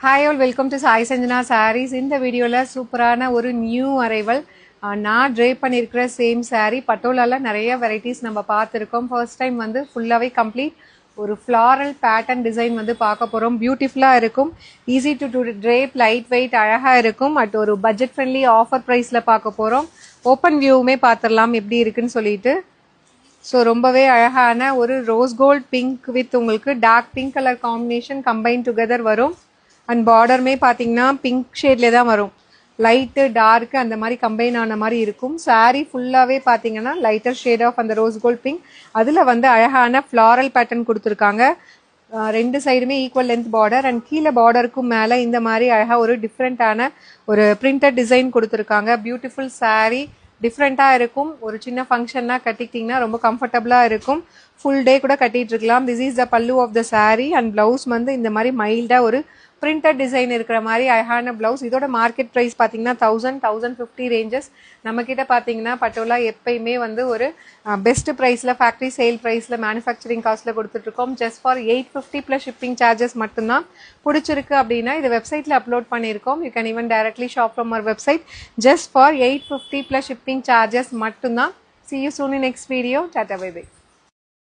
Hi all, welcome to Sai Sanjana Sarees. இந்த வீடியோல சூப்பரான ஒரு நியூ அரைவல் நான் ட்ரே பண்ணியிருக்கிற சேம் saree பட்டோலால நிறைய வெரைட்டிஸ் நம்ம பார்த்துருக்கோம். ஃபர்ஸ்ட் டைம் வந்து ஃபுல்லாகவே கம்ப்ளீட் ஒரு ஃப்ளாரல் பேட்டர்ன் டிசைன் வந்து பார்க்க போகிறோம். பியூட்டிஃபுல்லாக இருக்கும், easy to drape, light weight, அழகாக இருக்கும். அட் ஒரு பட்ஜெட் ஃப்ரெண்ட்லி ஆஃபர் ப்ரைஸில் பார்க்க போகிறோம். ஓப்பன் வியூவுமே பார்த்துடலாம் எப்படி இருக்குன்னு சொல்லிட்டு. ஸோ ரொம்பவே அழகான ஒரு ரோஸ் கோல்ட் பிங்க் வித் உங்களுக்கு dark pink colour combination combine together வரும். அண்ட் பார்டருமே பார்த்தீங்கன்னா பிங்க் ஷேட்லேயே தான் வரும். லைட்டு டார்க்கு அந்த மாதிரி கம்பைன் ஆன மாதிரி இருக்கும். சாரீ ஃபுல்லாகவே பார்த்தீங்கன்னா லைட்டர் ஷேட் ஆஃப் அந்த ரோஸ் கோல்ட் பிங்க், அதில் வந்து அழகான ஃப்ளாரல் பேட்டர்ன் கொடுத்துருக்காங்க. ரெண்டு சைடுமே ஈக்குவல் லென்த் பார்டர் அண்ட் கீழே பார்டருக்கும் மேலே இந்த மாதிரி அழகாக ஒரு டிஃப்ரெண்ட்டான ஒரு பிரிண்டட் டிசைன் கொடுத்துருக்காங்க. பியூட்டிஃபுல் சாரீ, டிஃப்ரெண்ட்டாக இருக்கும். ஒரு சின்ன ஃபங்க்ஷன்னா கட்டிக்கிட்டிங்கன்னா ரொம்ப கம்ஃபர்டபுளாக இருக்கும். ஃபுல் டே கூட கட்டிகிட்டு இருக்கலாம். This is the pallu of the sari and blouse வந்து இந்த மாதிரி மைல்டாக ஒரு பிரிண்டட் டிசைன் இருக்கிற மாதிரி அழகான ப்ளவுஸ். இதோட மார்க்கெட் ப்ரைஸ் பார்த்தீங்கன்னா 1050 ரேஞ்சஸ். நம்மக்கிட்ட பார்த்தீங்கன்னா பட்டோலா எப்பயுமே வந்து ஒரு பெஸ்ட் ப்ரைஸில் ஃபேக்ட்ரி சேல் ப்ரைஸில் மேனுஃபேக்சரிங் காஸ்ட்டில் கொடுத்துட்ருக்கோம். Just for 850 plus shipping charges மட்டும்தான். பிடிச்சிருக்கு அப்படின்னா இது வெப்சைட்டில் அப்லோட் பண்ணியிருக்கோம். You can even directly shop from our website just for 850 plus shipping charges மட்டும்தான். See you soon in next video. Tata, bye bye.